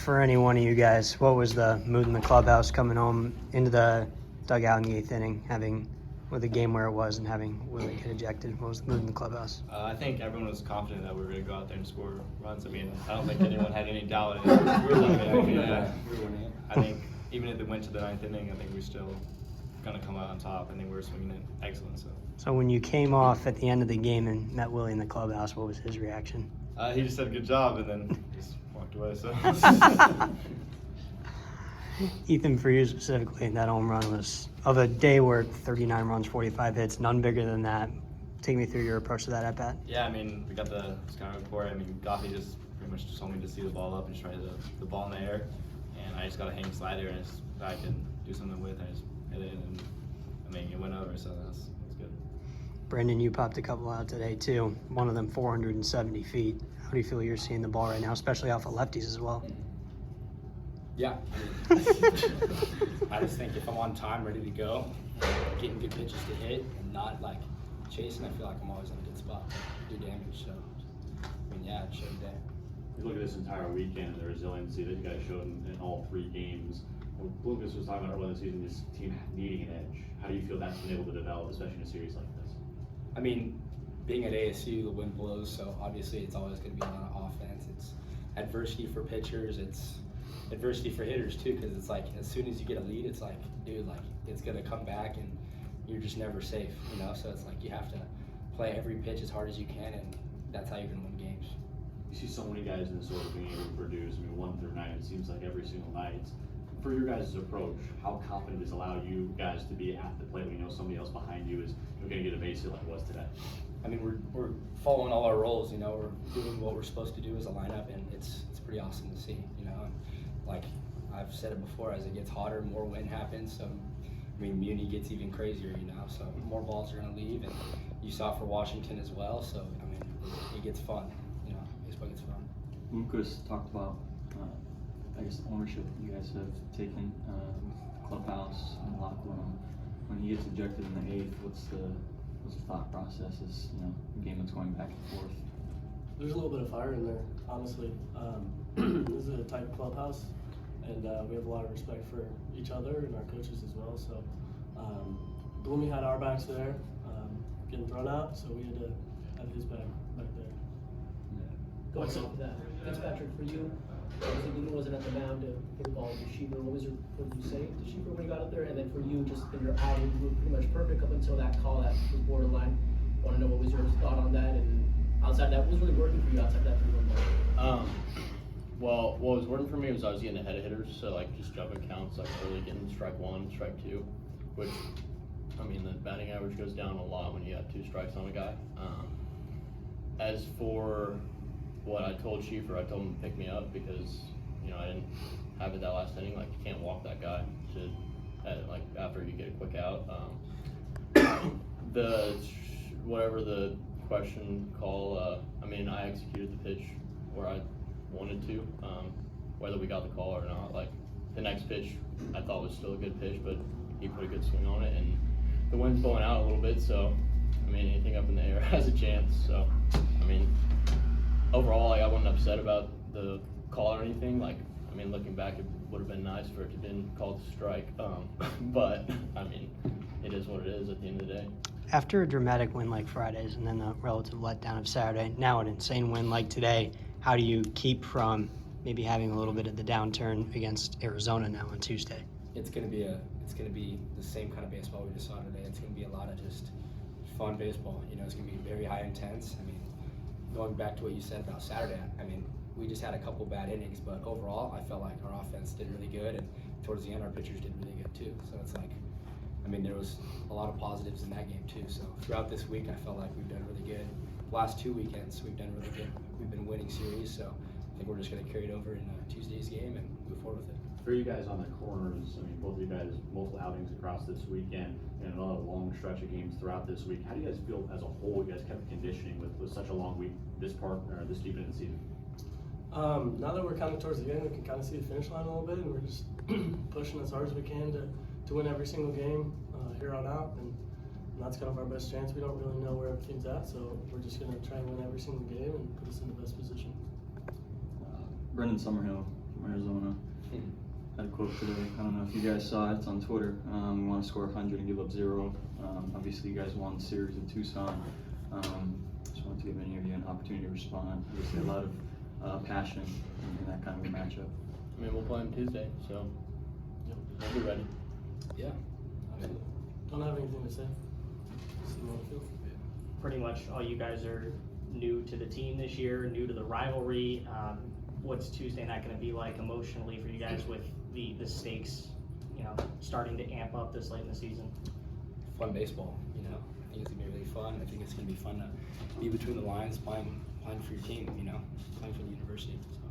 for any one of you guys, what was the mood in the clubhouse coming home into the dugout in the 8th inning, with the game where it was and having Willie get ejected? What was the mood in the clubhouse? I think everyone was confident that we were going to go out there and score runs. I mean, I don't think anyone had any doubt in it. I think even if it went to the 9th inning, I think we're still going to come out on top. I think we were swinging it excellent. So when you came off at the end of the game and met Willie in the clubhouse, what was his reaction? He just said good job and then just walked away. So. Ethan, for you specifically, that home run was of a day where 39 runs, 45 hits, none bigger than that. Take me through your approach to that at bat. Yeah, I mean, we got the scouting report. I mean, Goffey just pretty much just told me to see the ball up and just try the ball in the air. And I just got a hang slider and just I can do something with. I just hit it and I mean, it went over, so that's good. Brendan, you popped a couple out today too. One of them 470 feet. How do you feel you're seeing the ball right now, especially off of lefties as well? Yeah, I just think if I'm on time, ready to go, getting good pitches to hit and not like chasing, I feel like I'm always in a good spot to do damage. So, I mean, yeah, it showed today. You look at this entire weekend and the resiliency that you guys showed in all 3 games. Lucas was talking about earlier in the season, this team needing an edge. How do you feel that's been able to develop, especially in a series like this? I mean, being at ASU, the wind blows, so obviously it's always going to be a lot of offense. It's adversity for pitchers. It's adversity for hitters too, because it's like as soon as you get a lead, it's like, dude, like it's gonna come back and you're just never safe, you know. So it's like you have to play every pitch as hard as you can, and that's how you're gonna win games. You see so many guys in this order being able to produce. I mean, 1 through 9, it seems like every single night. For your guys' approach, how confident does it allow you guys to be at the plate when you know somebody else behind you is gonna get a base hit like it was today? I mean, we're following all our roles, you know. We're doing what we're supposed to do as a lineup, and it's pretty awesome to see, you know. Like I've said it before, as it gets hotter, more wind happens. So, I mean, Muni gets even crazier, you know. So more balls are going to leave, and you saw for Washington as well. So, I mean, it gets fun, you know. Baseball gets fun. Lucas talked about, I guess, the ownership you guys have taken with the clubhouse and the locker room. When he gets ejected in the 8th, what's the thought process? Is, you know, a game that's going back and forth? There's a little bit of fire in there, honestly. This is a tight clubhouse, and we have a lot of respect for each other and our coaches as well. So, Bloomy had our backs there, getting thrown out, so we had to have his back there. Going off of that, Fitzpatrick, for you, he wasn't at the mound to hit the ball to Schiefer. What did you say to Schiefer when he got up there? And then for you, just in your outing, you were pretty much perfect up until that call that was borderline. Want to know what was your thought on that? And outside that, what was really working for you outside that 3-1 ball? Well, what was working for me was I was getting ahead of hitters, so like just jumping counts, like early getting strike 1, strike 2, which, I mean, the batting average goes down a lot when you have 2 strikes on a guy. As for what I told Schiefer, I told him to pick me up because, you know, I didn't have it that last inning. Like, you can't walk that guy like after you get a quick out. Whatever the question call, I mean, I executed the pitch where I wanted to, whether we got the call or not. Like, the next pitch I thought was still a good pitch, but he put a good swing on it, and the wind's blowing out a little bit, so I mean, anything up in the air has a chance. So I mean, overall, like, I wasn't upset about the call or anything. Like, I mean, looking back, it would have been nice for it to have been called a strike, but I mean, it is what it is at the end of the day. After a dramatic win like Friday's and then a relative letdown of Saturday, now an insane win like today, how do you keep from maybe having a little bit of the downturn against Arizona now on Tuesday? It's gonna be the same kind of baseball we just saw today. It's gonna be a lot of just fun baseball. You know, it's gonna be very high intense. I mean, going back to what you said about Saturday, I mean, we just had a couple bad innings, but overall, I felt like our offense did really good, and towards the end, our pitchers did really good too. So it's like, I mean, there was a lot of positives in that game too. So throughout this week, I felt like we've done really good. Last 2 weekends, we've done really good. We've been winning series, so I think we're just going to carry it over in Tuesday's game and move forward with it. For you guys on the corners, I mean, both of you guys, multiple outings across this weekend and another long stretch of games throughout this week. How do you guys feel as a whole? You guys kept conditioning with such a long week this deep into the season. Now that we're kind of towards the end, we can kind of see the finish line a little bit, and we're just pushing as hard as we can to win every single game here on out, and that's kind of our best chance. We don't really know where everything's at, so we're just going to try and win every single game and put us in the best position. Brendan Summerhill from Arizona. Had a quote today. I don't know if you guys saw it. It's on Twitter. We want to score 100 and give up 0. Obviously, you guys won the series in Tucson. Just wanted to give any of you an opportunity to respond. Obviously, a lot of passion in that kind of a matchup. I mean, we'll play them Tuesday, so we'll be ready. Yeah. I mean, Don't have anything to say. See how it feels. Pretty much all you guys are new to the team this year, new to the rivalry. What's Tuesday night going to be like emotionally for you guys with the stakes, starting to amp up this late in the season? Fun baseball, I think it's gonna be really fun. I think it's gonna be fun to be between the lines, playing for your team, playing for the university. So.